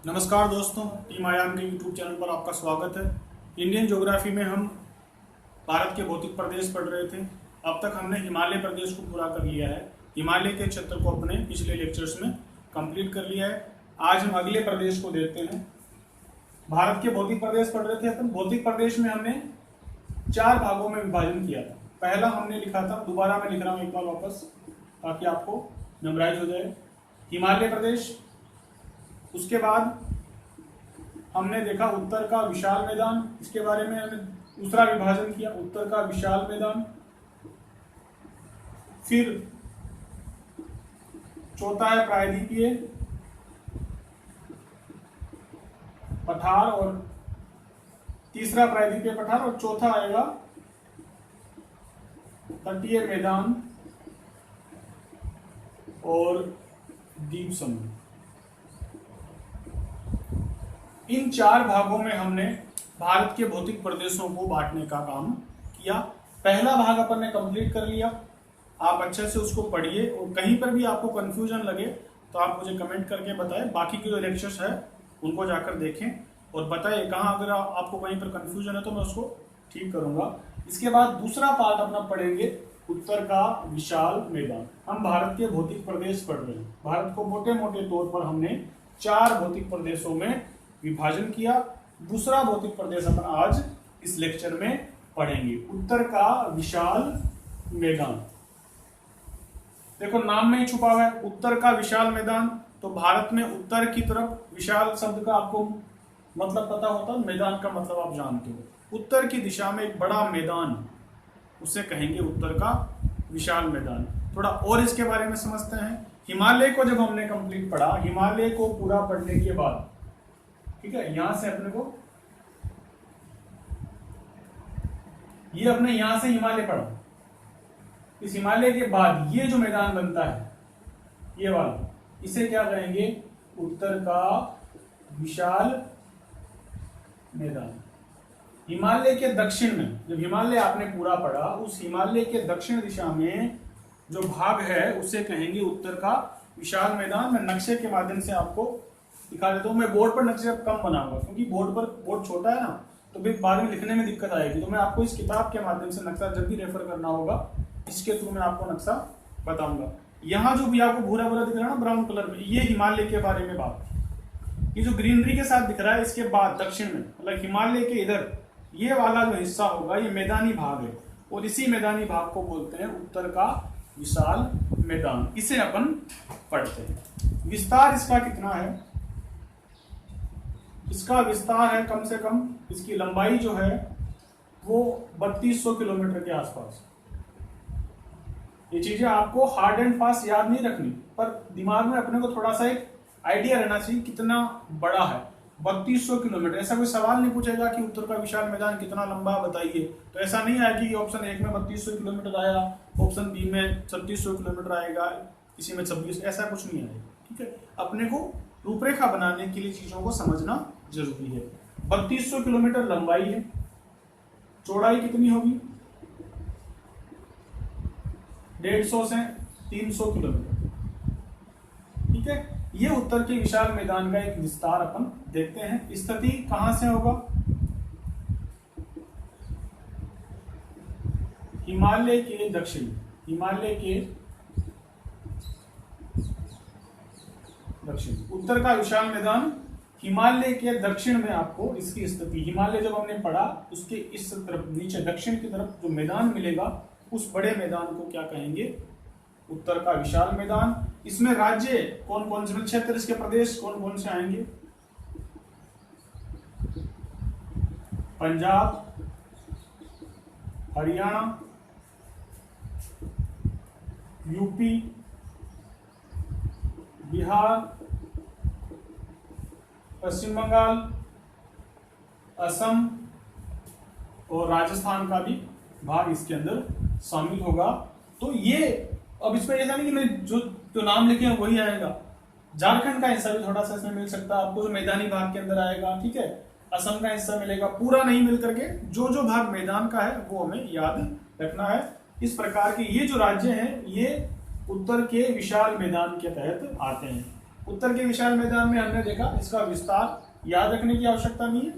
नमस्कार दोस्तों, टीम आयाम के यूट्यूब चैनल पर आपका स्वागत है। इंडियन ज्योग्राफी में हम भारत के भौतिक प्रदेश पढ़ रहे थे। अब तक हमने हिमालय प्रदेश को पूरा कर लिया है। हिमालय के क्षेत्र को अपने पिछले लेक्चर्स में कंप्लीट कर लिया है। आज हम अगले प्रदेश को देखते हैं। भारत के भौतिक प्रदेश पढ़ रहे थे अपन। भौतिक प्रदेश में हमने 4 भागों में विभाजन किया था। पहला हमने लिखा था, दोबारा मैं लिख रहा हूँ एक बार वापस ताकि आपको मेमोराइज हो जाए। हिमालय प्रदेश, उसके बाद हमने देखा उत्तर का विशाल मैदान, इसके बारे में हमने दूसरा विभाजन किया, उत्तर का विशाल मैदान। फिर चौथा है प्रायद्वीपीय पठार, और तीसरा प्रायद्वीपीय पठार, और चौथा आएगा तटीय मैदान और द्वीप समूह। इन 4 भागों में हमने भारत के भौतिक प्रदेशों को बांटने का काम किया। पहला भाग अपन ने कंप्लीट कर लिया। आप अच्छे से उसको पढ़िए और कहीं पर भी आपको कंफ्यूजन लगे तो आप मुझे कमेंट करके बताएं। बाकी के जो लेक्चर्स है उनको जाकर देखें और बताएं कहाँ अगर आपको कहीं पर कंफ्यूजन है तो मैं उसको ठीक करूंगा। इसके बाद दूसरा पार्ट अपना पढ़ेंगे, उत्तर का विशाल मैदान। हम भारत के भौतिक प्रदेश पढ़ रहे हैं। भारत को मोटे मोटे तौर पर हमने 4 भौतिक प्रदेशों में विभाजन किया। दूसरा भौतिक प्रदेश अपन आज इस लेक्चर में पढ़ेंगे, उत्तर का विशाल मैदान। देखो नाम में ही छुपा हुआ है उत्तर का विशाल मैदान। तो भारत में उत्तर की तरफ, विशाल शब्द का आपको मतलब पता होता है, मैदान का मतलब आप जानते हो। उत्तर की दिशा में एक बड़ा मैदान, उसे कहेंगे उत्तर का विशाल मैदान। थोड़ा और इसके बारे में समझते हैं। हिमालय को जब हमने कंप्लीट पढ़ा, हिमालय को पूरा पढ़ने के बाद, ठीक है, यहां से अपने को ये अपने यहां से हिमालय पढ़ा। इस हिमालय के बाद ये जो मैदान बनता है, ये वाला, इसे क्या कहेंगे? उत्तर का विशाल मैदान। हिमालय के दक्षिण में, जब हिमालय आपने पूरा पढ़ा, उस हिमालय के दक्षिण दिशा में जो भाग है उसे कहेंगे उत्तर का विशाल मैदान। मैं नक्शे के माध्यम से आपको दिखा देता हूँ। मैं बोर्ड पर नक्शे कम बनाऊंगा क्योंकि बोर्ड छोटा है ना, तो फिर बाद में लिखने में दिक्कत आएगी। तो मैं आपको इस किताब के माध्यम से नक्शा जब भी रेफर करना होगा, इसके थ्रू मैं आपको नक्शा बताऊंगा। यहाँ जो भी आपको भूरा भूरा दिख रहा है ना, ब्राउन कलर में, ये हिमालय के बारे में बात। ये जो ग्रीनरी के साथ दिख रहा है, इसके बाद दक्षिण में, मतलब हिमालय के इधर ये वाला जो हिस्सा होगा, ये मैदानी भाग है और इसी मैदानी भाग को बोलते हैं उत्तर का विशाल मैदान। इसे अपन पढ़ते हैं। विस्तार इसका कितना है? इसका विस्तार है कम से कम, इसकी लंबाई जो है वो 3200 किलोमीटर के आसपास। ये चीजें आपको हार्ड एंड फास्ट याद नहीं रखनी, पर दिमाग में अपने को थोड़ा सा एक आइडिया रहना चाहिए कितना बड़ा है। 3200 किलोमीटर। ऐसा कोई सवाल नहीं पूछेगा कि उत्तर का विशाल मैदान कितना लंबा बताइए, तो ऐसा नहीं आएगा कि ऑप्शन 1 में 3200 किलोमीटर आया, ऑप्शन बी में 3600 किलोमीटर आएगा, किसी में 26, ऐसा कुछ नहीं आएगा। ठीक है, अपने को रूपरेखा बनाने के लिए चीजों को समझना जरूरी है। 3200 किलोमीटर लंबाई है। चौड़ाई कितनी होगी? 150 से 300 किलोमीटर। ठीक है, ये उत्तर के विशाल मैदान का एक विस्तार अपन देखते हैं। स्थिति कहां से होगा? हिमालय के दक्षिण, हिमालय के दक्षिण। उत्तर का विशाल मैदान हिमालय के दक्षिण में आपको इसकी स्थिति, हिमालय जब हमने पढ़ा उसके इस तरफ नीचे दक्षिण की तरफ जो मैदान मिलेगा, उस बड़े मैदान को क्या कहेंगे? उत्तर का विशाल मैदान। इसमें राज्य कौन कौन से, क्षेत्र, इसके प्रदेश कौन कौन से आएंगे? पंजाब, हरियाणा, यूपी, बिहार, पश्चिम बंगाल, असम और राजस्थान का भी भाग इसके अंदर शामिल होगा। तो ये अब इसमें ऐसा नहीं कि मैं जो नाम लिखे हैं वही आएगा। झारखंड का हिस्सा भी थोड़ा सा इसमें मिल सकता है आपको, जो मैदानी भाग के अंदर आएगा। ठीक है, असम का हिस्सा मिलेगा, पूरा नहीं मिल करके जो जो भाग मैदान का है वो हमें याद रखना है। इस प्रकार के ये जो राज्य हैं ये उत्तर के विशाल मैदान के तहत आते हैं। उत्तर के विशाल मैदान में हमने देखा, इसका विस्तार याद रखने की आवश्यकता नहीं है,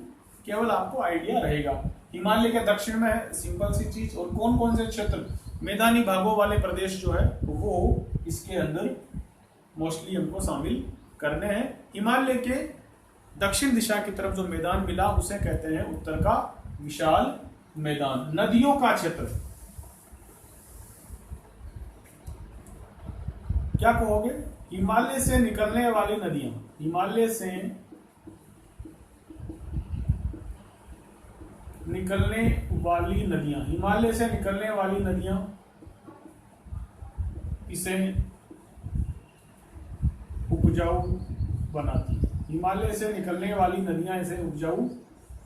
केवल आपको आइडिया रहेगा। हिमालय के दक्षिण में है, सिंपल सी चीज। और कौन कौन से क्षेत्र, मैदानी भागों वाले प्रदेश जो है वो इसके अंदर मोस्टली हमको शामिल करने हैं। हिमालय के दक्षिण दिशा की तरफ जो मैदान मिला उसे कहते हैं उत्तर का विशाल मैदान। नदियों का क्षेत्र क्या कहोगे? हिमालय से निकलने वाली नदियां, हिमालय से निकलने वाली नदियां, हिमालय से निकलने वाली नदियां इसे उपजाऊ बनाती है। हिमालय से निकलने वाली नदियां इसे उपजाऊ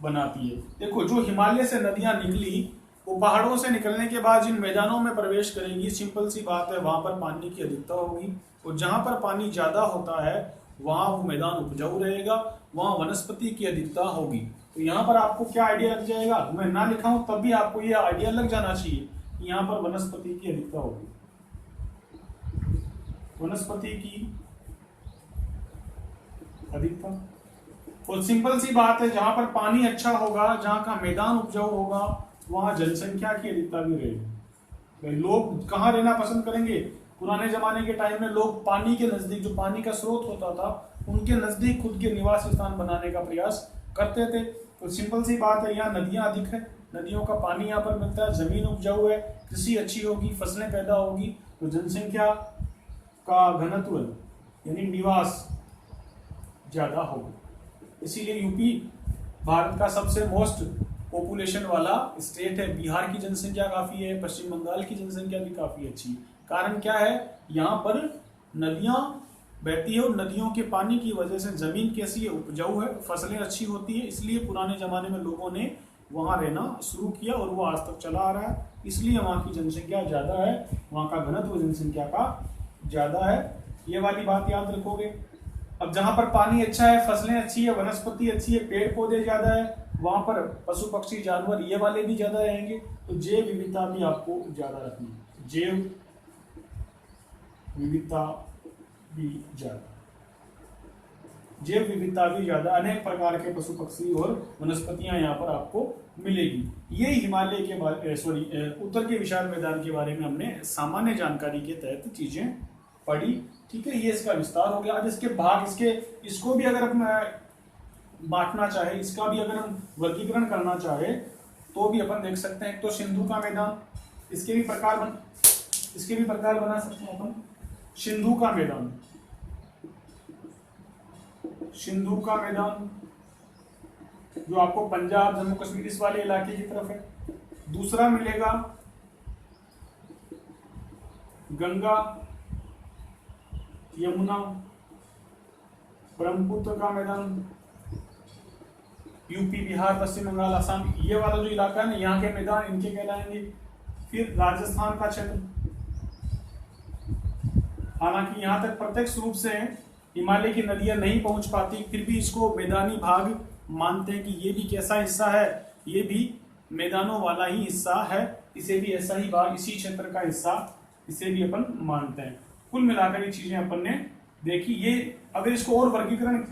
बनाती है। देखो, जो हिमालय से नदियां निकली वो पहाड़ों से निकलने के बाद जिन मैदानों में प्रवेश करेंगी, सिंपल सी बात है, वहां पर पानी की अधिकता होगी। और जहां पर पानी ज्यादा होता है वहां वो मैदान उपजाऊ रहेगा, वहां वनस्पति की अधिकता होगी। तो यहाँ पर आपको क्या आइडिया लग जाएगा, मैं ना लिखा हूं तब भी आपको ये आइडिया लग जाना चाहिए कि यहाँ पर वनस्पति की अधिकता होगी। वनस्पति की अधिकता, और सिंपल सी बात है, जहां पर पानी अच्छा होगा, जहां का मैदान उपजाऊ होगा, वहां जनसंख्या की अधिकता भी रहेगी। लोग कहाँ रहना पसंद करेंगे? पुराने जमाने के टाइम में लोग पानी के नजदीक, जो पानी का स्रोत होता था, उनके नजदीक खुद के निवास स्थान बनाने का प्रयास करते थे। तो सिंपल सी बात है, यहाँ नदियां अधिक है, नदियों का पानी यहाँ पर मिलता है, जमीन उपजाऊ है, कृषि अच्छी होगी, फसलें पैदा होगी, तो जनसंख्या का घनत्व यानी निवास ज्यादा होगा। इसीलिए यूपी भारत का सबसे मोस्ट पॉपुलेशन वाला स्टेट है। बिहार की जनसंख्या काफी है, पश्चिम बंगाल की जनसंख्या भी काफी अच्छी है। कारण क्या है? यहाँ पर नदियां बहती है और नदियों के पानी की वजह से जमीन कैसी है? उपजाऊ है, फसलें अच्छी होती है। इसलिए पुराने जमाने में लोगों ने वहां रहना शुरू किया और वो आज तक चला आ रहा है। इसलिए वहां की जनसंख्या ज्यादा है, वहां का घनत्व जनसंख्या का ज्यादा है। ये वाली बात याद रखोगे। अब जहां पर पानी अच्छा है, फसलें अच्छी है, वनस्पति अच्छी है, पेड़ पौधे ज्यादा है, वहां पर पशु पक्षी जानवर ये वाले भी ज्यादा रहेंगे। तो जैव विविधता भी आपको ज्यादा रखनी है, जैव विविधता भी ज्यादा, जैव विविधता भी ज्यादा, अनेक प्रकार के पशु पक्षी और वनस्पतियां यहाँ पर आपको मिलेगी। ये हिमालय के बारे उत्तर के विशाल मैदान के बारे में हमने सामान्य जानकारी के तहत चीजें पढ़ी। ठीक है, ये इसका विस्तार हो गया। अब इसके भाग, इसको भी अगर हम बांटना चाहे, इसका भी अगर हम वर्गीकरण करना चाहे तो भी अपन देख सकते हैं। एक तो सिंधु का मैदान, इसके भी प्रकार बना सकते हैं अपन। सिंधु का मैदान, सिंधु का मैदान जो आपको पंजाब, जम्मू कश्मीर इस वाले इलाके की तरफ है। दूसरा मिलेगा गंगा, यमुना, ब्रह्मपुत्र का मैदान, यूपी, बिहार, पश्चिम बंगाल, असम, ये वाला जो इलाका है ना, यहाँ के मैदान इनके कहलाएंगे। फिर राजस्थान का क्षेत्र, हालांकि यहाँ तक प्रत्यक्ष रूप से हिमालय की नदियां नहीं पहुंच पाती, फिर भी इसको मैदानी भाग मानते हैं कि ये भी कैसा हिस्सा है, ये भी मैदानों वाला ही हिस्सा है, इसे भी ऐसा ही भाग, इसी क्षेत्र का हिस्सा, इसे भी अपन मानते हैं। कुल मिलाकर ये चीजें अपन ने देखी। ये अगर इसको और वर्गीकरण,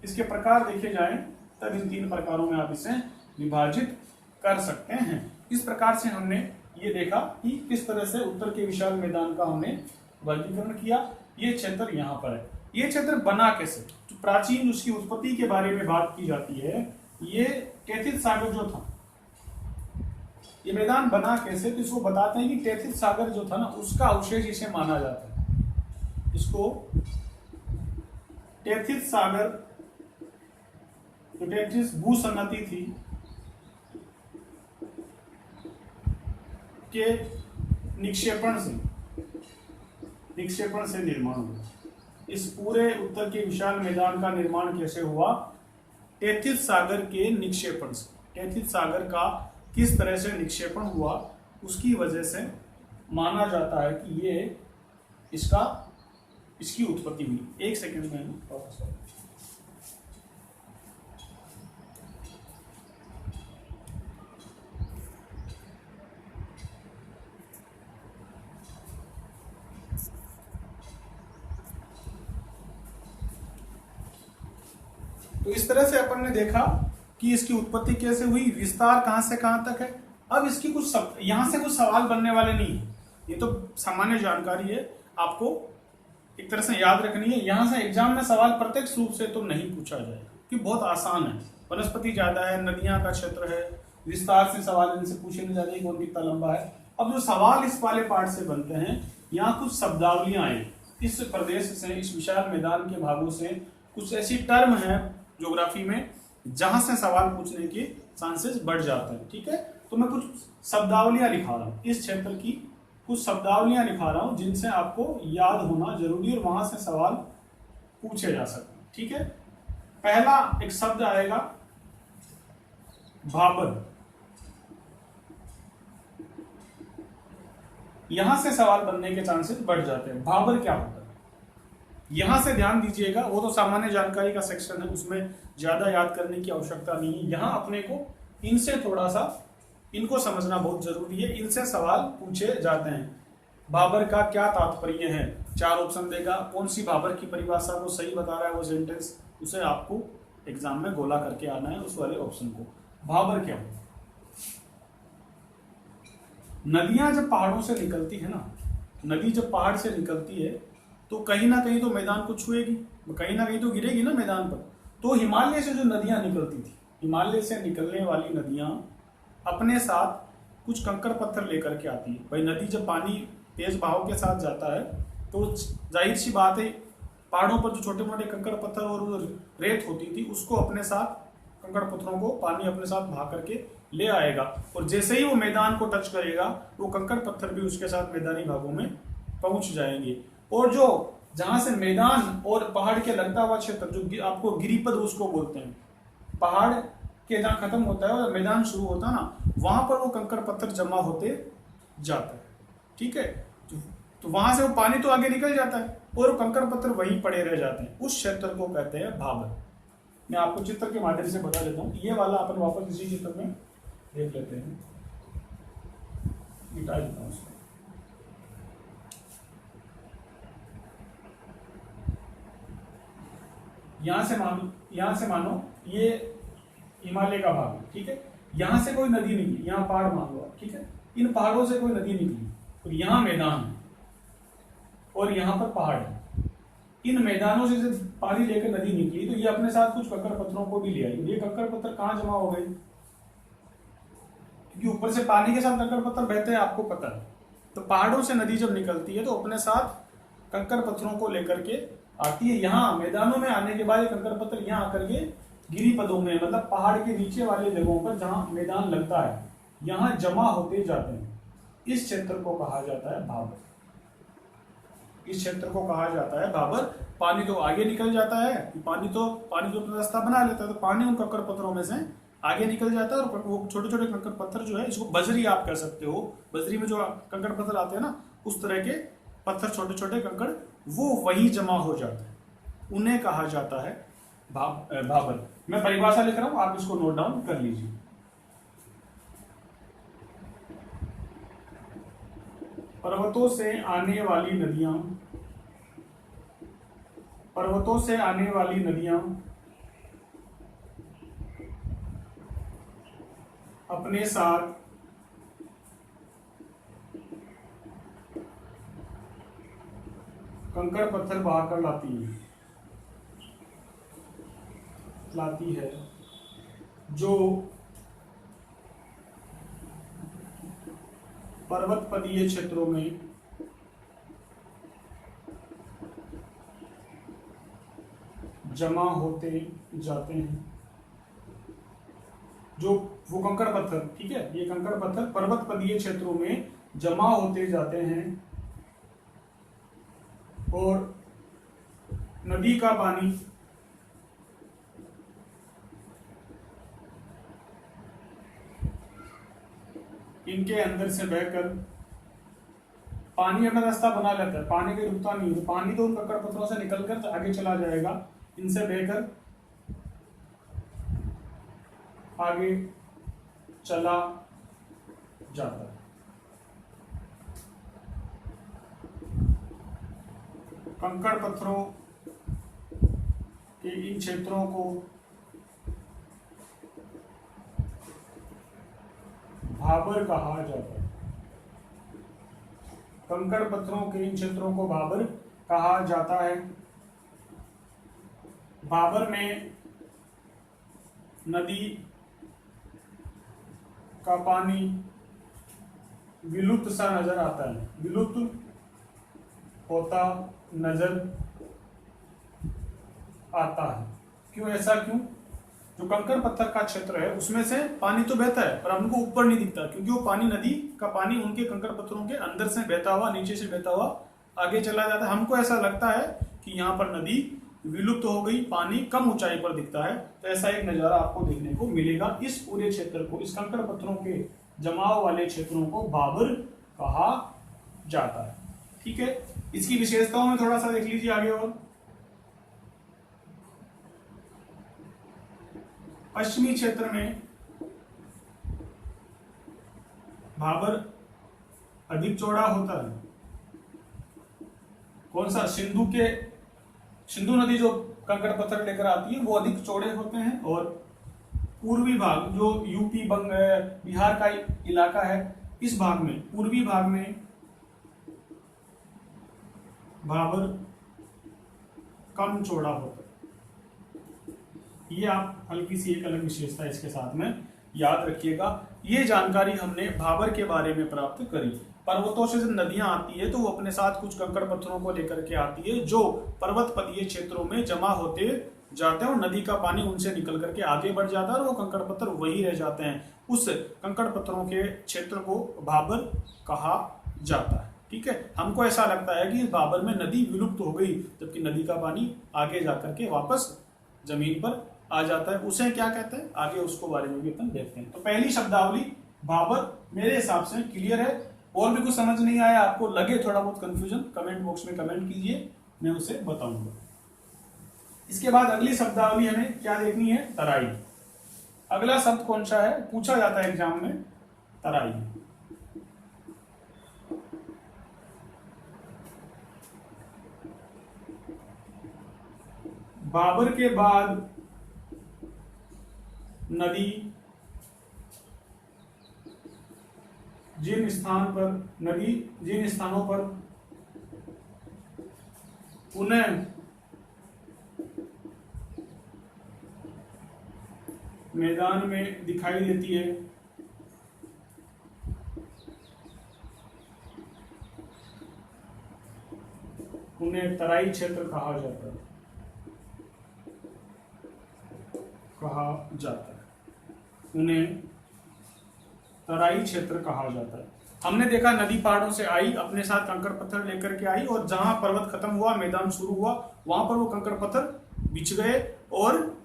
इसके प्रकार देखे जाए, तब इन 3 प्रकारों में आप इसे विभाजित कर सकते हैं। इस प्रकार से हमने ये देखा कि किस तरह से उत्तर के विशाल मैदान का हमने वर्गीकरण किया। ये क्षेत्र यहाँ पर है। ये क्षेत्र बना कैसे? तो प्राचीन उसकी उत्पत्ति के बारे में बात की जाती है। ये टेथिस सागर जो था, ये मैदान बना कैसे? तो इसको बताते हैं कि टेथिस सागर जो था ना, उसका अवशेष इसे माना जाता है। इसको टेथिस सागर, जो टेथिस भूसंगति थी के निक्षेपण से निर्माण हुआ। इस पूरे उत्तर के विशाल मैदान का निर्माण कैसे हुआ? टेथिस सागर के निक्षेपण से। टेथिस सागर का किस तरह से निक्षेपण हुआ, उसकी वजह से माना जाता है कि ये इसकी उत्पत्ति हुई। 1 सेकंड में वापस आओ। तो इस तरह से अपन ने देखा कि इसकी उत्पत्ति कैसे हुई, विस्तार कहां से कहां तक है। अब इसकी कुछ यहां से कुछ सवाल बनने वाले नहीं है, ये तो सामान्य जानकारी है, आपको एक तरह से याद रखनी है। यहां से एग्जाम में सवाल प्रत्यक्ष रूप से तो नहीं पूछा जाएगा कि बहुत आसान है, वनस्पति ज्यादा है, नदियां का क्षेत्र है, विस्तार से सवाल इनसे पूछे नहीं जाते कौन कितना लंबा है। अब जो सवाल इस वाले पार्ट से बनते हैं, यहाँ कुछ शब्दावलियां आई इस प्रदेश से, इस विशाल मैदान के भागों से कुछ ऐसी टर्म है ज्योग्राफी में जहां से सवाल पूछने के चांसेस बढ़ जाते हैं। ठीक है, तो मैं कुछ शब्दावलियां लिखा रहा हूं, इस क्षेत्र की कुछ शब्दावलियां लिखा रहा हूं जिनसे आपको याद होना जरूरी है और वहां से सवाल पूछे जा सकते हैं। ठीक है, पहला एक शब्द आएगा भाबर, यहां से सवाल बनने के चांसेस बढ़ जाते हैं। भाबर क्या होता है, यहां से ध्यान दीजिएगा, वो तो सामान्य जानकारी का सेक्शन है, उसमें ज्यादा याद करने की आवश्यकता नहीं है। यहां अपने को इनसे थोड़ा सा इनको समझना बहुत जरूरी है, इनसे सवाल पूछे जाते हैं। भाबर का क्या तात्पर्य है, 4 ऑप्शन देगा, कौन सी भाबर की परिभाषा को सही बता रहा है वो सेंटेंस, उसे आपको एग्जाम में गोला करके आना है उस वाले ऑप्शन को। भाबर क्या हो, नदियां जब पहाड़ों से निकलती है ना, नदी जब पहाड़ से निकलती है तो कहीं ना कहीं तो मैदान को छुएगी, कहीं ना कहीं तो गिरेगी ना मैदान पर। तो हिमालय से जो नदियां निकलती थी, हिमालय से निकलने वाली नदियां अपने साथ कुछ कंकड़ पत्थर लेकर के आती है। भाई नदी जब पानी तेज बहाव के साथ जाता है तो जाहिर सी बात है पहाड़ों पर जो छोटे मोटे कंकड़ पत्थर और रेत होती थी उसको अपने साथ, कंकड़ पत्थरों को पानी अपने साथ बहा करके ले आएगा, और जैसे ही वो मैदान को टच करेगा वो कंकड़ पत्थर भी उसके साथ मैदानी भागों में पहुंच जाएंगे। और जो जहां से मैदान और पहाड़ के लगता हुआ क्षेत्र, जो आपको गिरिपद उसको बोलते हैं, पहाड़ के जहां खत्म होता है और मैदान शुरू होता है ना, वहां पर वो कंकड़ पत्थर जमा होते जाता है। ठीक है, तो वहां से वो पानी तो आगे निकल जाता है और कंकड़ पत्थर वहीं पड़े रह जाते हैं, उस क्षेत्र को कहते हैं भाबर। मैं आपको चित्र के माध्यम से बता देता हूँ, ये वाला अपन वापस इसी चित्र में देख लेते हैं, मिटा देता हूँ उसको। यहां से मानो ये हिमालय का भाग है। ठीक है, यहां से कोई नदी निकली, यहाँ पहाड़ मान लो आप। ठीक है, इन पहाड़ों से कोई नदी निकली और यहाँ मैदान है और यहाँ पर पहाड़ है। इन मैदानों से जब पानी लेकर नदी निकली तो ये अपने साथ कुछ कंकड़ पत्थरों को भी ले आई। ये कंकड़ पत्थर कहाँ जमा हो गए, क्योंकि ऊपर से पानी के साथ कंकड़ पत्थर बहते हैं, आपको पता है। तो पहाड़ों से नदी जब निकलती है तो अपने साथ कंकड़ पत्थरों को लेकर के आती है। यहाँ मैदानों में आने के बाद ये कंकड़ पत्थर यहाँ आकर के गिरिपदों में, मतलब पहाड़ के नीचे वाले जगहों पर जहां मैदान लगता है, यहाँ जमा होते जाते हैं। इस क्षेत्र को कहा जाता है भाबर, इस क्षेत्र को कहा जाता है भाबर। पानी तो आगे निकल जाता है, पानी तो अपना रास्ता बना लेता है, तो पानी उन कंकड़ पत्थरों में से आगे निकल जाता है और वो छोटे छोटे कंकड़ पत्थर जो है, इसको बजरी आप कह सकते हो, बजरी में जो कंकड़ पत्थर आते हैं ना, उस तरह के पत्थर, छोटे छोटे कंकड़, वो वहीं जमा हो जाते हैं, उन्हें कहा जाता है भाबर। मैं परिभाषा लिख रहा हूं, आप इसको नोट डाउन कर लीजिए। पर्वतों से आने वाली नदियां, पर्वतों से आने वाली नदियां अपने साथ कंकड़ पत्थर बहाकर लाती है, जो पर्वतपदीय क्षेत्रों में जमा होते जाते हैं। जो वो कंकड़ पत्थर, ठीक है, ये कंकड़ पत्थर पर्वतपदीय क्षेत्रों में जमा होते जाते हैं और नदी का पानी इनके अंदर से बहकर, पानी अपना रास्ता बना लेता है, पानी के रुकता नहीं है, पानी तो उन कंकड़ पत्थरों से निकलकर आगे चला जाएगा, इनसे बहकर आगे चला जाता है। कंकड़ पत्थरों के इन क्षेत्रों को भाबर कहा जाता है। कंकड़ पत्थरों के इन क्षेत्रों को भाबर कहा जाता है। भाबर में नदी का पानी विलुप्त सा नजर आता है, विलुप्त होता नजर आता है। क्यों, ऐसा क्यों? जो कंकड़ पत्थर का क्षेत्र है उसमें से पानी तो बहता है पर हमको ऊपर नहीं दिखता, क्योंकि वो पानी, नदी का पानी उनके कंकड़ पत्थरों के अंदर से बहता हुआ, नीचे से बहता हुआ आगे चला जाता है। हमको ऐसा लगता है कि यहाँ पर नदी विलुप्त हो गई, पानी कम ऊंचाई पर दिखता है। तो ऐसा एक नजारा आपको देखने को मिलेगा। इस पूरे क्षेत्र को, इस कंकड़ पत्थरों के जमाव वाले क्षेत्रों को भाबर कहा जाता है। ठीक है, इसकी विशेषताओं में थोड़ा सा देख लीजिए आगे। और पश्चिमी क्षेत्र में भाबर अधिक चौड़ा होता है। कौन सा? सिंधु नदी जो कंकड़ पत्थर लेकर आती है वो अधिक चौड़े होते हैं। और पूर्वी भाग जो यूपी, बिहार का इलाका है, इस भाग में, पूर्वी भाग में भाबर कम चौड़ा होता है। ये आप हल्की सी एक अलग विशेषता इसके साथ में याद रखिएगा। ये जानकारी हमने भाबर के बारे में प्राप्त करी। पर्वतों से जब नदियां आती है तो वो अपने साथ कुछ कंकड़ पत्थरों को लेकर के आती है जो पर्वत पदीय क्षेत्रों में जमा होते जाते हैं और नदी का पानी उनसे निकल करके आगे बढ़ जाता है और वो कंकड़ पत्थर वही रह जाते हैं। उस कंकड़ पत्थरों के क्षेत्र को भाबर कहा जाता है। ठीक है, हमको ऐसा लगता है कि भाबर में नदी विलुप्त हो गई, जबकि नदी का पानी आगे जाकर के वापस जमीन पर आ जाता है। उसे क्या कहते हैं, आगे उसको बारे में भी अपन देखते हैं। तो पहली शब्दावली भाबर मेरे हिसाब से क्लियर है। और भी कुछ समझ नहीं आया, आपको लगे थोड़ा बहुत कंफ्यूजन, कमेंट बॉक्स में कमेंट कीजिए, मैं उसे बताऊंगा। इसके बाद अगली शब्दावली हमें क्या देखनी है? तराई। अगला शब्द कौन सा है, पूछा जाता है एग्जाम में? तराई। भाबर के बाद नदी जिन स्थानों पर पुनः मैदान में दिखाई देती है उन्हें तराई क्षेत्र कहा जाता है। उन्हें तराई क्षेत्र कहा जाता है। हमने देखा नदी पहाड़ों से आई, अपने साथ कंकड़ पत्थर लेकर के आई, और जहां पर्वत खत्म हुआ, मैदान शुरू हुआ, वहां पर वो कंकड़ पत्थर बिछ गए और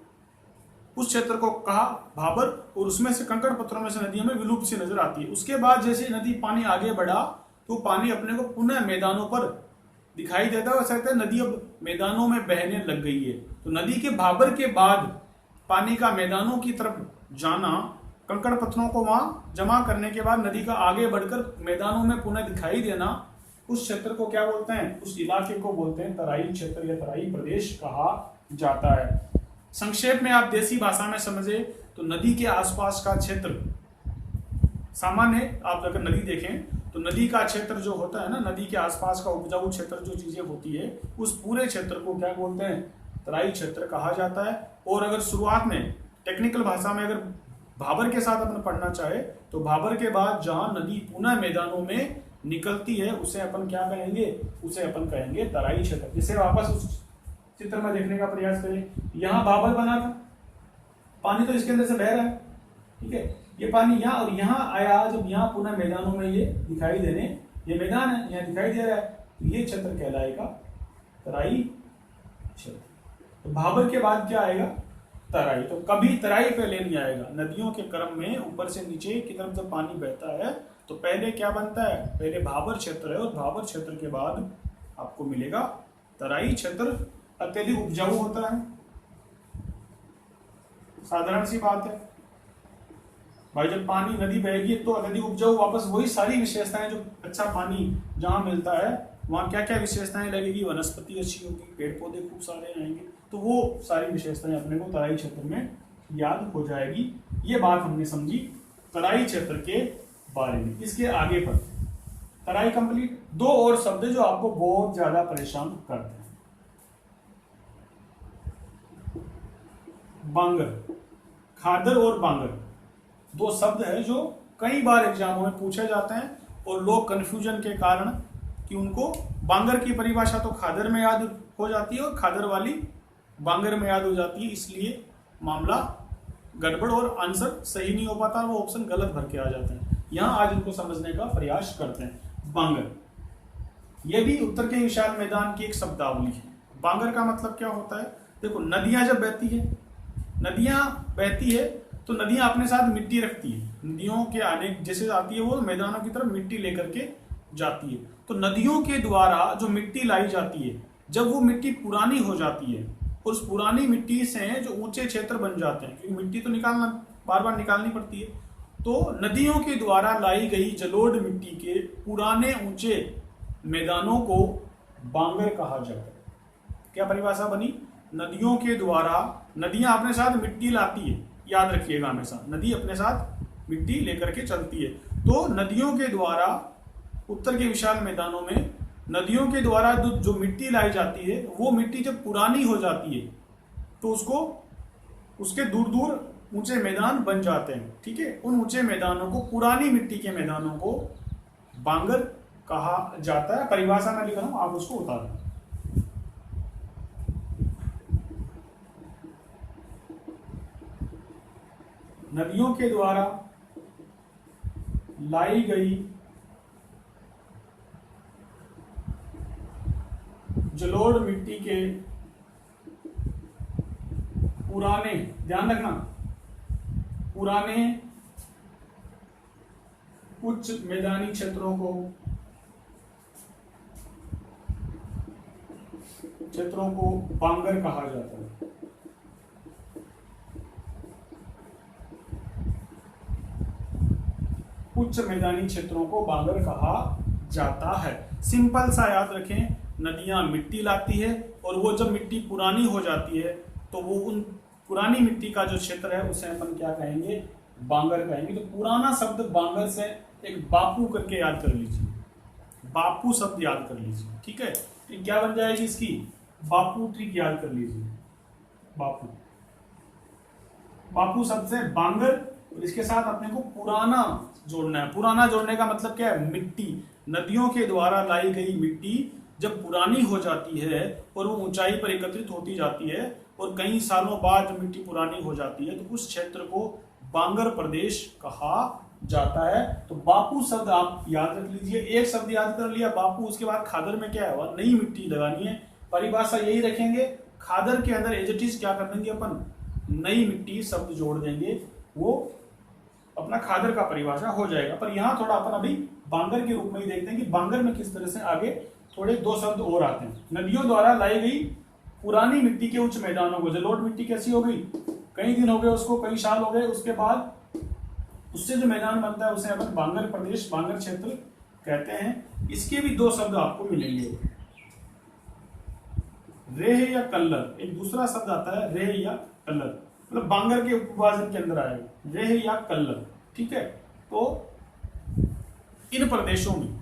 उस क्षेत्र को कहा भाबर। और उसमें से कंकड़ पत्थरों में से नदी हमें विलुप्त सी नजर आती है। उसके बाद जैसे नदी पानी आगे बढ़ा तो पानी अपने को पुनः मैदानों पर दिखाई देता है। ऐसा लगता है नदी अब मैदानों में बहने लग गई है। तो नदी के भाबर के बाद पानी का मैदानों की तरफ जाना, कंकड़ पत्थरों को वहां जमा करने के बाद नदी का आगे बढ़कर मैदानों में पुनः दिखाई देना, उस क्षेत्र को क्या बोलते हैं? उस इलाके को बोलते हैं तराई क्षेत्र या तराई प्रदेश कहा जाता है। संक्षेप में आप देसी भाषा में समझे तो नदी के आसपास का क्षेत्र, सामान्य आप अगर नदी देखें तो नदी का क्षेत्र जो होता है ना, नदी के आसपास का उपजाऊ क्षेत्र जो चीजें होती है, उस पूरे क्षेत्र को क्या बोलते हैं? तराई क्षेत्र कहा जाता है। और अगर शुरुआत में टेक्निकल भाषा में अगर भाबर के साथ अपन पढ़ना चाहे तो भाबर के बाद जहां नदी पुनः मैदानों में निकलती है उसे अपन क्या कहेंगे? उसे अपन कहेंगे तराई क्षेत्र। जिसे वापस उस चित्र में देखने का प्रयास करें, यहाँ भाबर बना था, पानी तो इसके अंदर से बह रहा है, ठीक है, ये पानी यहाँ और यहाँ आया, जब यहाँ पुनः मैदानों में ये दिखाई देने, ये मैदान है, यहाँ दिखाई दे रहा है, तो ये क्षेत्र कहलाएगा तराई क्षेत्र। तो भाबर के बाद क्या आएगा? तराई। तो कभी तराई पहले नहीं आएगा। नदियों के क्रम में ऊपर से नीचे की तरफ जब पानी बहता है तो पहले क्या बनता है? पहले भाबर क्षेत्र है, और भाबर क्षेत्र के बाद आपको मिलेगा तराई क्षेत्र। अत्यधिक उपजाऊ होता है, साधारण सी बात है भाई। जब पानी नदी बहेगी तो अत्यधिक उपजाऊ, वापस वही सारी विशेषताएं जो अच्छा पानी जहां मिलता है वहां क्या क्या विशेषताएं लगेगी? वनस्पति अच्छी होगी, पेड़ पौधे खूब सारे आएंगे, तो वो सारी विशेषताएं अपने को तराई क्षेत्र में याद हो जाएगी। ये बात हमने समझी तराई क्षेत्र के बारे में। इसके आगे पर तराई कंप्लीट। दो और शब्द जो आपको बहुत ज्यादा परेशान करते हैं, बांगर, खादर और बांगर, दो शब्द है जो कई बार एग्जामों में पूछे जाते हैं और लोग कंफ्यूजन के कारण कि उनको बांगर की परिभाषा तो खादर में याद हो जाती है और खादर वाली बांगर में याद हो जाती है, इसलिए मामला गड़बड़ और आंसर सही नहीं हो पाता, वो ऑप्शन गलत भर के आ जाते हैं। यहां आज इनको समझने का प्रयास करते हैं। बांगर, यह भी उत्तर के विशाल मैदान की एक शब्दावली है। बांगर का मतलब क्या होता है? देखो, नदियां जब बहती है, नदियां बहती है तो नदियां अपने साथ मिट्टी रखती है। नदियों के आने जैसे आती है वो मैदानों की तरफ मिट्टी लेकर के जाती है। तो नदियों के द्वारा जो मिट्टी लाई जाती है, जब वो मिट्टी पुरानी हो जाती है, उस पुरानी मिट्टी से जो ऊंचे क्षेत्र बन जाते हैं, क्योंकि मिट्टी तो निकालना बार बार निकालनी पड़ती है, तो नदियों के द्वारा लाई गई जलोढ़ मिट्टी के पुराने ऊंचे मैदानों को बांगर कहा जाता है। क्या परिभाषा बनी? नदियों के द्वारा, नदियां अपने साथ मिट्टी लाती है, याद रखिएगा हमेशा, नदी अपने साथ मिट्टी लेकर के चलती है। तो नदियों के द्वारा, उत्तर के विशाल मैदानों में नदियों के द्वारा जो मिट्टी लाई जाती है, वो मिट्टी जब पुरानी हो जाती है तो उसके दूर दूर ऊंचे मैदान बन जाते हैं। ठीक है, उन ऊंचे मैदानों को, पुरानी मिट्टी के मैदानों को बांगर कहा जाता है। परिभाषा में लिख रहा हूं, आप उसको उतार दें। नदियों के द्वारा लाई गई जलोढ़ मिट्टी के पुराने, ध्यान रखना, पुराने उच्च मैदानी क्षेत्रों को बांगर कहा जाता है। उच्च मैदानी क्षेत्रों को बांगर कहा जाता है। सिंपल सा याद रखें, नदियां मिट्टी लाती है और वो जब मिट्टी पुरानी हो जाती है तो वो उन पुरानी मिट्टी का जो क्षेत्र है उसे अपन क्या कहेंगे? बांगर कहेंगे। तो पुराना शब्द बांगर से एक बापू करके याद कर लीजिए, बापू शब्द याद कर लीजिए। ठीक है, तो क्या बन जाएगी इसकी? बापू ट्रिक याद कर लीजिए, बापू। बापू शब्द से बांगर, और इसके साथ अपने को पुराना जोड़ना है। पुराना जोड़ने का मतलब क्या है? मिट्टी, नदियों के द्वारा लाई गई मिट्टी जब पुरानी हो जाती है और वो ऊंचाई पर एकत्रित होती जाती है और कई सालों बाद जब मिट्टी पुरानी हो जाती है तो उस क्षेत्र को बांगर प्रदेश कहा जाता है। तो बापू शब्द आप याद रख लीजिए। एक शब्द याद कर लिया बापू, उसके बाद खादर में क्या है? नई मिट्टी लगानी है। परिभाषा यही रखेंगे, खादर के अंदर एज इट इज क्या कर देंगे अपन? नई मिट्टी शब्द जोड़ देंगे, वो अपना खादर का परिभाषा हो जाएगा। पर यहाँ थोड़ा अपन अभी बांगर के रूप में ही देखते हैं कि बांगर में किस तरह से आगे थोड़े दो शब्द और आते हैं। नदियों द्वारा लाई गई पुरानी मिट्टी के उच्च मैदानों को, जलोढ़ मिट्टी कैसी हो गई? कई दिन हो गए उसको, कई साल हो गए, उसके बाद उससे जो मैदान बनता है उसे अपन बांगर प्रदेश, बांगर क्षेत्र कहते हैं। इसके भी दो शब्द आपको मिलेंगे, रेह या कल्लर। एक दूसरा शब्द आता है रेह या कल्लर, मतलब बांगर के उपविभाजन के अंदर आएगा, रेह या कल्लर। ठीक है, तो इन प्रदेशों में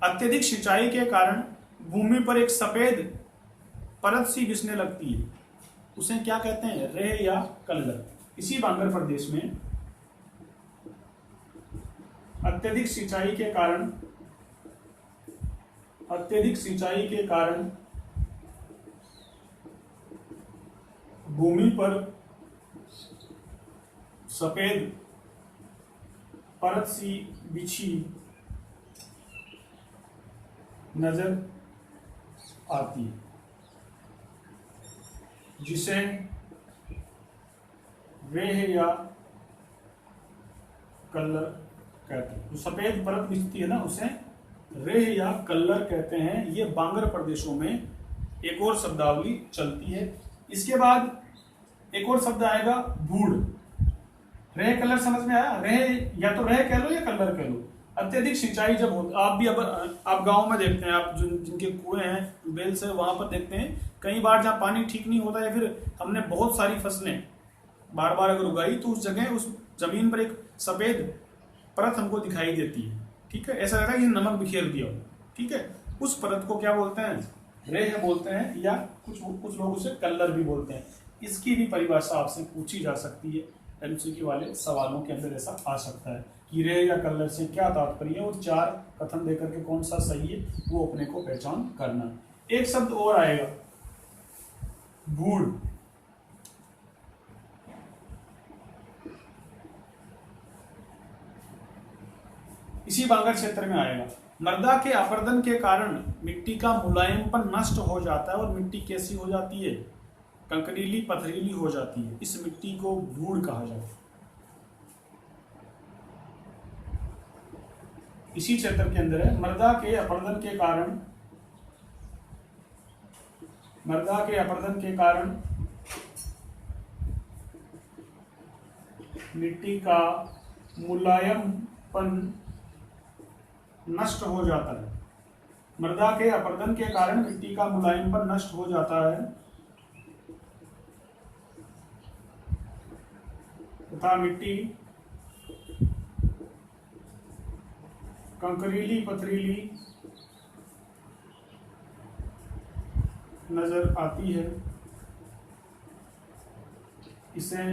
अत्यधिक सिंचाई के कारण भूमि पर एक सफेद परत सी बिछने लगती है, उसे क्या कहते हैं? रेह या कल्लर। इसी बांगर प्रदेश में अत्यधिक सिंचाई के कारण भूमि पर सफेद परत सी बिछी नजर आती है, जिसे रेह या कल्लर कहते हैं। तो सफेद परत बिछती है ना, उसे रेह या कल्लर कहते हैं। ये बांगर प्रदेशों में एक और शब्दावली चलती है। इसके बाद एक और शब्द आएगा बूढ़। रेह कल्लर समझ में आया? रेह या तो रेह कह लो या कल्लर कह लो। अत्यधिक सिंचाई जब होती, आप भी अब आप गांव में देखते हैं, आप जिनके कुएं हैं, बेल से, वहां पर देखते हैं कई बार जहाँ पानी ठीक नहीं होता है, फिर हमने बहुत सारी फसलें बार बार अगर उगाई तो उस जगह, उस जमीन पर एक सफेद परत हमको दिखाई देती है, ठीक है, ऐसा लगता है कि नमक बिखेर दिया हो, ठीक है, उस परत को क्या बोलते हैं, रेह बोलते हैं, या कुछ लोग उसे कल्लर भी बोलते हैं। इसकी भी परिभाषा आपसे पूछी जा सकती है, एमसीक्यू वाले सवालों के अंदर ऐसा आ सकता है कि रेह या कल्लर से क्या तात्पर्य है, और 4 कथन देकर के कौन सा सही है वो अपने को पहचान करना। एक शब्द और आएगा, भूड़। इसी बांगर क्षेत्र में आएगा। मृदा के अपरदन के कारण मिट्टी का मुलायमपन नष्ट हो जाता है और मिट्टी कैसी हो जाती है, कंकरीली पथरीली हो जाती है। इस मिट्टी को भूड़ कहा जाता है। इसी क्षेत्र के अंदर है, मृदा के अपरदन के कारण मिट्टी का मुलायमपन नष्ट हो जाता है। मृदा के अपरदन के कारण मिट्टी का मुलायमपन नष्ट हो जाता है तथा मिट्टी कंकरीली पथरीली नजर आती है। इसे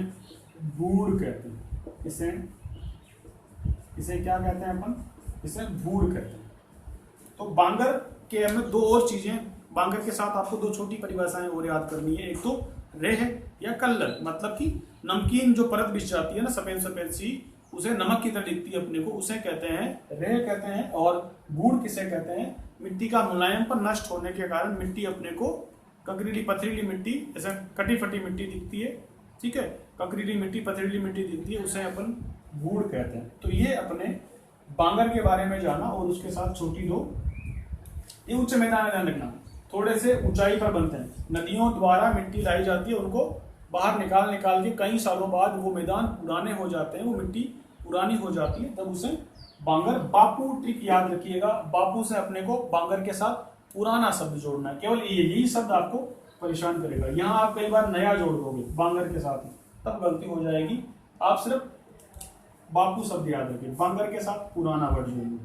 भूड़ कहते हैं। इसे क्या कहते हैं अपन, इसे भूड़ कहते हैं। तो बांगर के में 2 और चीजें, बांगर के साथ आपको 2 छोटी परिभाषाएं और याद करनी है। एक तो रेह या कल्लर, मतलब कि नमकीन जो परत बिछ जाती है ना, सफेद सफेद सी, उसे नमक की तरह दिखती है अपने को, उसे कहते हैं रेह कहते हैं। और भूड़ किसे कहते हैं, मिट्टी का मुलायमपन नष्ट होने के कारण मिट्टी अपने को कंकरीली पथरीली मिट्टी, ऐसा कटी फटी मिट्टी दिखती है, ठीक है, कंकरीली मिट्टी पथरीली मिट्टी दिखती है, उसे अपन भूड़ कहते हैं। तो ये अपने बांगर के बारे में जाना, और उसके साथ छोटी 2 ये उच्च मैदान में ध्यान रखना, थोड़े से ऊंचाई पर बनते हैं। नदियों द्वारा मिट्टी लाई जाती है, उनको बाहर निकाल के कई सालों बाद वो मैदान पुराने हो जाते हैं, वो मिट्टी पुरानी हो जाती है, तब उसे बांगर। बापू ट्रिक याद रखिएगा, बापू से अपने को बांगर के साथ पुराना शब्द जोड़ना है, केवल यही शब्द आपको परेशान करेगा। यहाँ आप कई बार नया जोड़ दोगे बांगर के साथ, तब गलती हो जाएगी। आप सिर्फ बापू शब्द याद रखिए, बांगर के साथ पुराना वर्ड जोड़िए।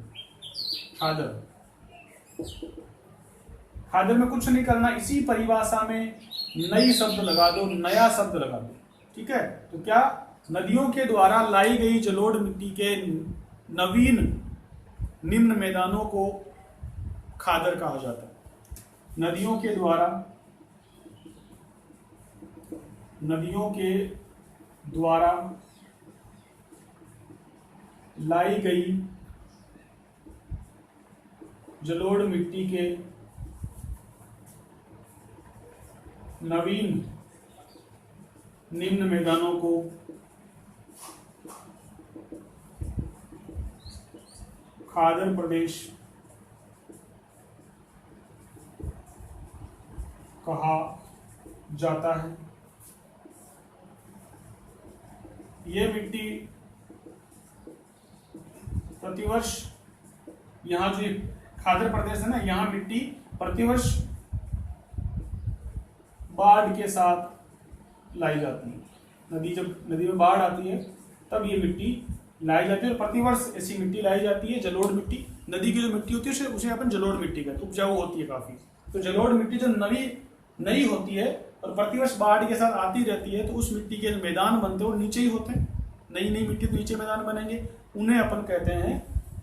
खादर में कुछ नहीं करना, इसी परिभाषा में नई शब्द लगा दो, नया शब्द लगा दो, ठीक है। तो क्या, नदियों के द्वारा लाई गई जलोढ़ मिट्टी के नवीन निम्न मैदानों को खादर कहा जाता है। नदियों के द्वारा लाई गई जलोढ़ मिट्टी के नवीन निम्न मैदानों को खादर प्रदेश कहा जाता है। यह मिट्टी प्रतिवर्ष, यहाँ जो खादर प्रदेश है ना, यहाँ मिट्टी प्रतिवर्ष बाढ़ के साथ लाई जाती है। नदी में बाढ़ आती है तब ये मिट्टी लाई जाती है, और प्रतिवर्ष ऐसी मिट्टी लाई जाती है। जलोढ़ मिट्टी, नदी की जो मिट्टी होती है उसे अपन जलोढ़ मिट्टी कहते हैं, उपजाऊ होती है काफी। तो जलोढ़ मिट्टी जो नई होती है और प्रतिवर्ष बाढ़ के साथ आती रहती है, तो उस मिट्टी के मैदान बनते हैं और नीचे ही होते हैं। नई मिट्टी तो नीचे मैदान बनेंगे, उन्हें अपन कहते हैं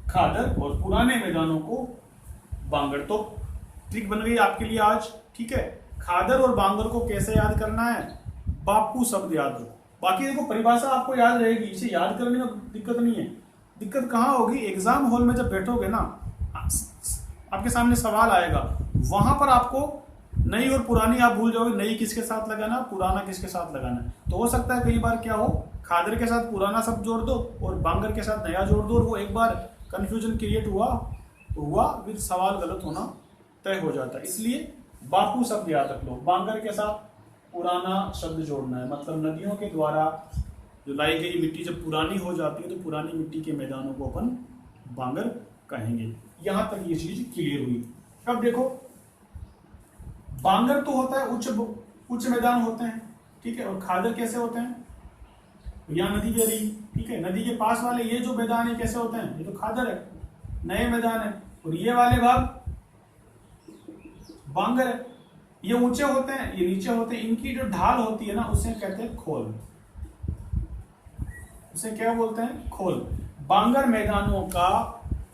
खादर, और पुराने मैदानों को बांगर। तो ट्रिक बन गई आपके लिए आज, ठीक है। खादर और बांगर को कैसे याद करना है, बापू शब्द याद रखो। बाकी देखो परिभाषा आपको याद रहेगी, इसे याद करने में दिक्कत नहीं है। दिक्कत कहाँ होगी, एग्जाम हॉल में जब बैठोगे ना, आपके सामने सवाल आएगा, वहां पर आपको नई और पुरानी आप भूल जाओगे, नई किसके साथ लगाना, पुराना किसके साथ लगाना है। तो हो सकता है कई बार क्या हो, खादर के साथ पुराना शब्द जोड़ दो और बांगर के साथ नया जोड़ दो, और वो एक बार कंफ्यूजन क्रिएट हुआ फिर सवाल गलत होना तय हो जाता है। इसलिए बापू शब्द याद रख लो, बांगर के साथ पुराना शब्द जोड़ना है। मतलब नदियों के द्वारा जो लाई गई मिट्टी जब पुरानी हो जाती है, तो पुरानी मिट्टी के मैदानों को अपन बांगर कहेंगे। यहां तक ये चीज क्लियर हुई। अब देखो, बांगर तो होता है उच्च मैदान होते हैं, ठीक है, और खादर कैसे होते हैं, यहाँ नदी बह रही, ठीक है। नदी के पास वाले ये जो मैदान है कैसे होते हैं, ये तो खादर है, नए मैदान है। और ये वाले भाग बांगर है, ये ऊंचे होते हैं, ये नीचे होते हैं। इनकी जो ढाल होती है ना, उसे कहते हैं खोल, उसे क्या बोलते हैं, खोल। बांगर मैदानों का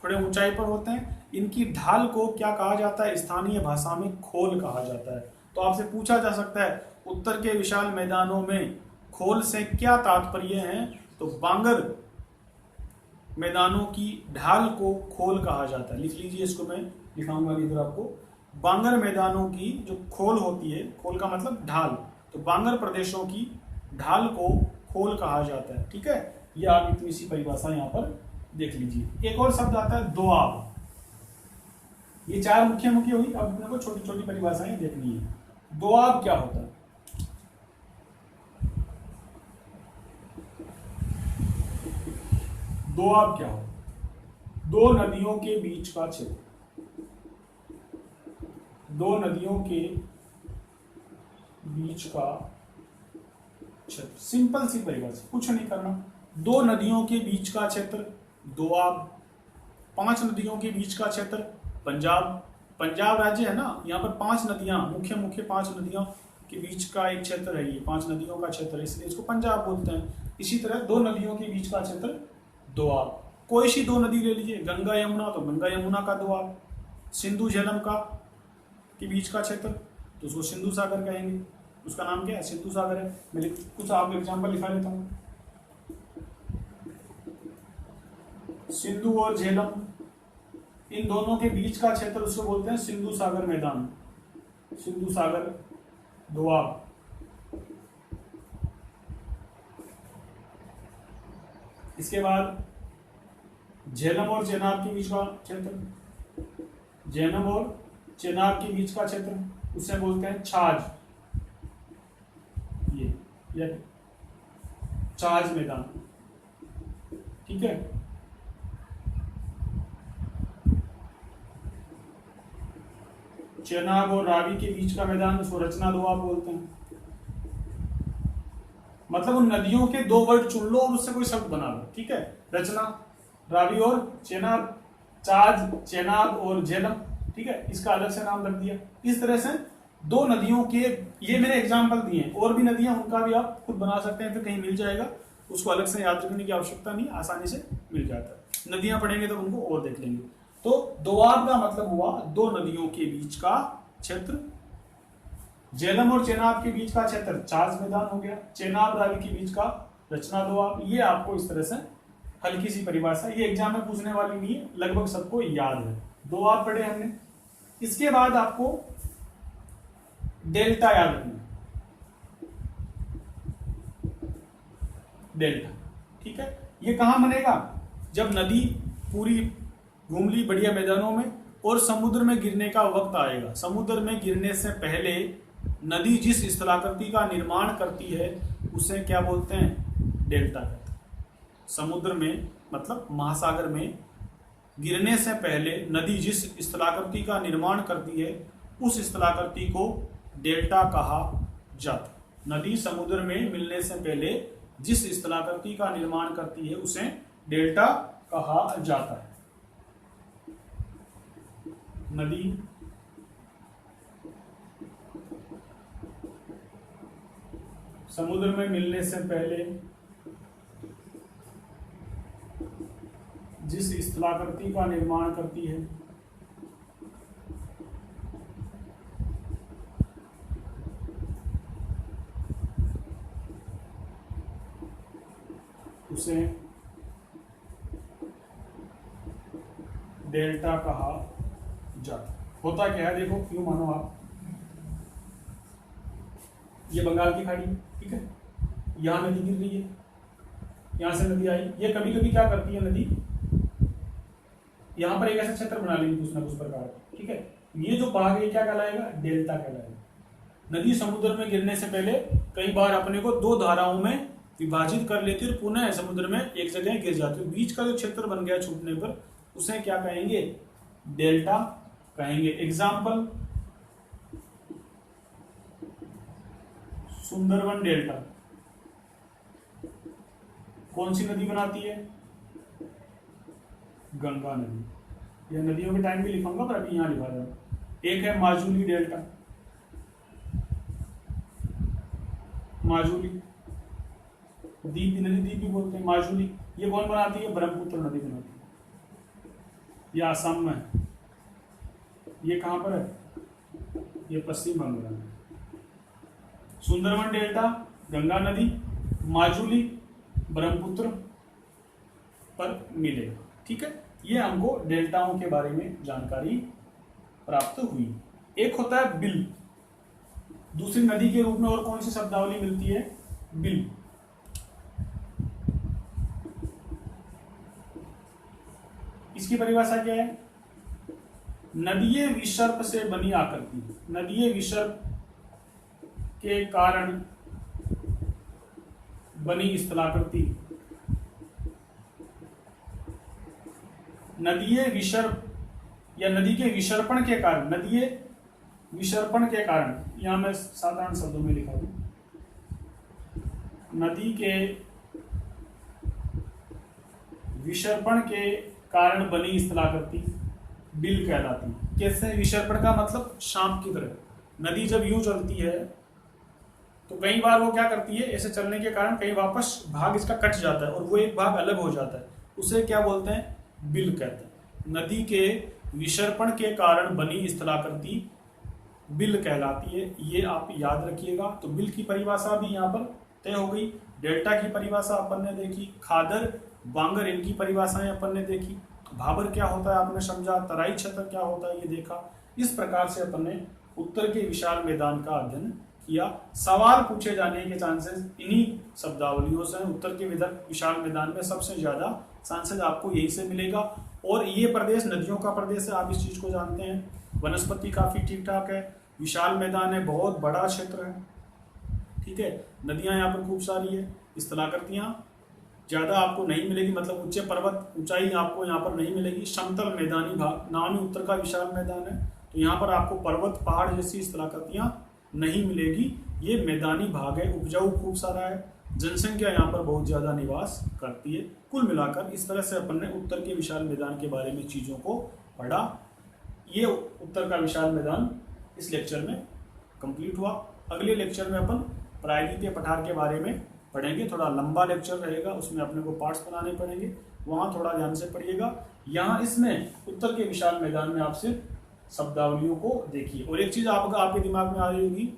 थोड़े ऊंचाई पर होते हैं, इनकी ढाल को क्या कहा जाता है, स्थानीय भाषा में खोल कहा जाता है। तो आपसे पूछा जा सकता है उत्तर के विशाल मैदानों में खोल से क्या तात्पर्य है, तो बांगर मैदानों की ढाल को खोल कहा जाता है। लिख लीजिए इसको, मैं लिखाऊंगा इधर आपको। बांगर मैदानों की जो खोल होती है, खोल का मतलब ढाल, तो बांगर प्रदेशों की ढाल को खोल कहा जाता है, ठीक है। ये आप इतनी सी परिभाषा यहाँ पर देख लीजिए। एक और शब्द आता है दोआब। ये चार मुख्य मुख्य हुई, अब अपने को छोटी छोटी परिभाषाएं देखनी है। दोआब क्या होता है, दोआब क्या होता है, दो नदियों के बीच का क्षेत्र, दो नदियों के बीच का क्षेत्र। सिंपल सी परिभाषा, कुछ नहीं करना। दो नदियों के बीच का क्षेत्र दोआब। पांच नदियों के बीच का क्षेत्र पंजाब। पंजाब राज्य है ना, यहाँ पर पांच नदियां, मुख्य मुख्य पांच नदियों के बीच का एक क्षेत्र है, ये पांच नदियों का क्षेत्र है, इसलिए इसको पंजाब बोलते हैं। इसी तरह दो नदियों के बीच का क्षेत्र दोआब। कोई सी दो नदी ले लीजिए, गंगा यमुना, तो गंगा यमुना का दोआब। सिंधु झेलम का के बीच का क्षेत्र, तो उसको सिंधु सागर कहेंगे, उसका नाम क्या है, सिंधु सागर है। मैं कुछ आपको एग्जाम्पल लिखा लेता हूँ। सिंधु और झेलम, इन दोनों के बीच का क्षेत्र उसको बोलते हैं सिंधु सागर मैदान, सिंधु सागर दोआब। इसके बाद झेलम और चेनाब के बीच का क्षेत्र, झेलम और चेनाब के बीच का क्षेत्र उसे बोलते हैं छाछ, ये छाछ मैदान, ठीक है। चेनाब और रावी के बीच का मैदान उसको रचना दोआब बोलते हैं। मतलब उन नदियों के दो वर्ड चुन लो और उससे कोई शब्द बना लो, ठीक है। रचना, रावी और चेनाब, चाज, चेनाब और झेलम, ठीक है, इसका अलग से नाम रख दिया। इस तरह से दो नदियों के, ये मेरे एग्जाम्पल दिए, और भी नदियां, उनका भी आप खुद बना सकते हैं, फिर कहीं मिल जाएगा, उसको अलग से याद रखने की आवश्यकता नहीं, आसानी से मिल जाता है। नदियां पढ़ेंगे तो उनको और देख लेंगे। तो दोआब का मतलब हुआ दो नदियों के बीच का क्षेत्र। झेलम और चेनाब के बीच का क्षेत्र चाज मैदान हो गया। चेनाब रावी के बीच का रचना दोआब। ये आपको इस तरह से हल्की सी परिभाषा, ये एग्जाम में पूछने वाली नहीं है, लगभग सबको याद है। दोआब पढ़े हमने। इसके बाद आपको डेल्टा याद रखना, डेल्टा, ठीक है। ये कहां बनेगा, जब नदी पूरी घूम ली बढ़िया मैदानों में और समुद्र में गिरने का वक्त आएगा। समुद्र में गिरने से पहले नदी जिस स्थलाकृति का निर्माण करती है उसे क्या बोलते हैं, डेल्टा कहते हैं। समुद्र में मतलब महासागर में गिरने से पहले नदी जिस स्थलाकृति का निर्माण करती है उस स्थलाकृति को डेल्टा कहा जाता है। नदी समुद्र में मिलने से पहले जिस स्थलाकृति का निर्माण करती है उसे डेल्टा कहा जाता है। नदी समुद्र में मिलने से पहले जिस स्थलाकृति का निर्माण करती है उसे डेल्टा कहा जाता। होता क्या है देखो, क्यों मानो आप, ये बंगाल की खाड़ी, ठीक है, यहां नदी गिर रही है, यहां से नदी आई। ये कभी कभी क्या करती है नदी, यहां पर एक ऐसा क्षेत्र बना लेगी कुछ ना कुछ प्रकार, ठीक है। ये जो भाग है क्या कहलाएगा, डेल्टा कहलाएगा। नदी समुद्र में गिरने से पहले कई बार अपने को दो धाराओं में विभाजित कर लेती है और पुनः समुद्र में एक जगह गिर जाती है। बीच का जो क्षेत्र बन गया छूटने पर उसे क्या कहेंगे, डेल्टा कहेंगे। एग्जाम्पल, सुंदरवन डेल्टा, कौन सी नदी बनाती है? गंगा नदी। यह नदियों के टाइम भी लिखूंगा पर अभी यहाँ लिखा रहा हूँ। एक है माजुली डेल्टा, माजुली दीप नदी, दीप भी बोलते हैं माजुली। ये कौन बनाती है? ब्रह्मपुत्र नदी बनाती है। ये आसाम में है। ये कहाँ पर है? ये पश्चिम बंगाल में। सुंदरबन डेल्टा गंगा नदी, माजुली ब्रह्मपुत्र पर मिलेगा। ठीक है, ये हमको डेल्टाओं के बारे में जानकारी प्राप्त हुई। एक होता है बिल, दूसरी नदी के रूप में और कौन सी शब्दावली मिलती है? बिल। इसकी परिभाषा क्या है? नदीय विसर्प से बनी आकृति, नदीय विसर्प के कारण बनी स्थलाकृति, नदीय विसर्प या नदी के विसर्पण के कारण, नदीय विसर्पण के कारण, यहां मैं साधारण शब्दों में लिखा हूं, नदी के विसर्पण के कारण बनी स्थलाकृति बिल कहलाती है। कैसे? विसर्पण का मतलब सांप की तरह। नदी जब यूं चलती है तो कई बार वो क्या करती है, ऐसे चलने के कारण कहीं वापस भाग इसका कट जाता है और वो एक भाग अलग हो जाता है, उसे क्या बोलते हैं? बिल कहते हैं। नदी के विसर्पण के कारण बनी स्थलाकृति बिल कहलाती है। ये आप याद रखिएगा। तो बिल की परिभाषा भी यहाँ पर तय हो गई। डेल्टा की परिभाषा अपन ने देखी, खादर बांगर इनकी परिभाषाएं अपन ने देखी, भाबर क्या होता है आपने समझा, तराई क्षेत्र क्या होता है ये देखा। इस प्रकार से अपन ने उत्तर के विशाल मैदान का अध्ययन किया। सवाल पूछे जाने के चांसेस इन्हीं शब्दावलियों से। उत्तर के विशाल मैदान में सबसे ज्यादा चांसेस आपको यही से मिलेगा। और ये प्रदेश नदियों का प्रदेश है, आप इस चीज को जानते हैं। वनस्पति काफी ठीक ठाक है, विशाल मैदान है, बहुत बड़ा क्षेत्र है। ठीक है, नदियां यहाँ पर खूब सारी है, स्थलाकृतियां ज्यादा आपको नहीं मिलेगी, मतलब ऊंचे पर्वत ऊंचाई आपको यहाँ पर नहीं मिलेगी। समतल मैदानी भाग, नाम ही उत्तर का विशाल मैदान है, तो यहाँ पर आपको पर्वत पहाड़ जैसी स्थलाकृतियां नहीं मिलेगी। ये मैदानी भाग है, उपजाऊ खूब सारा है, जनसंख्या यहाँ पर बहुत ज्यादा निवास करती है। कुल मिलाकर इस तरह से अपन ने उत्तर के विशाल मैदान के बारे में चीजों को पढ़ा। ये उत्तर का विशाल मैदान इस लेक्चर में कंप्लीट हुआ। अगले लेक्चर में अपन प्रायद्वीपीय पठार के बारे में पढ़ेंगे। थोड़ा लंबा लेक्चर रहेगा, उसमें अपने को पार्ट्स बनाने पड़ेंगे, वहाँ थोड़ा ध्यान से पढ़िएगा। यहाँ इसमें उत्तर के विशाल मैदान में आप सिर्फ शब्दावलियों को देखिए। और एक चीज आपके दिमाग में आ रही होगी,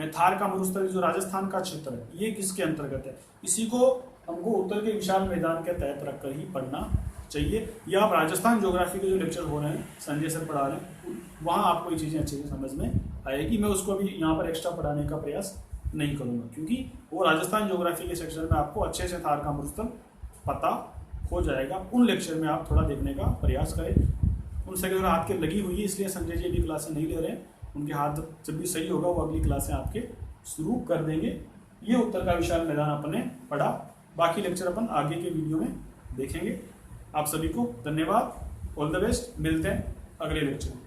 थार का मरुस्थल जो राजस्थान का क्षेत्र है, ये किसके अंतर्गत है? इसी को हमको उत्तर के विशाल मैदान के तहत रखकर ही पढ़ना चाहिए। या आप राजस्थान ज्योग्राफी के जो लेक्चर हो रहे हैं, संजय सर पढ़ा रहे हैं, वहाँ आपको ये चीज़ें अच्छे से समझ में आएगी। मैं उसको भी यहाँ पर एक्स्ट्रा पढ़ाने का प्रयास नहीं करूँगा, क्योंकि वो राजस्थान ज्योग्राफी के सेक्शन में आपको अच्छे से थार का मरुस्थल पता हो जाएगा। उन लेक्चर में आप थोड़ा देखने का प्रयास करें। उनसे अगर हाथ के लगी हुई है, इसलिए संजय जी अभी क्लासें नहीं ले रहे हैं। उनके हाथ जब भी सही होगा वो अगली क्लासें आपके शुरू कर देंगे। ये उत्तर का विशाल मैदान अपन ने पढ़ा। बाकी लेक्चर अपन आगे के वीडियो में देखेंगे। आप सभी को धन्यवाद, ऑल द बेस्ट। मिलते हैं अगले लेक्चर में।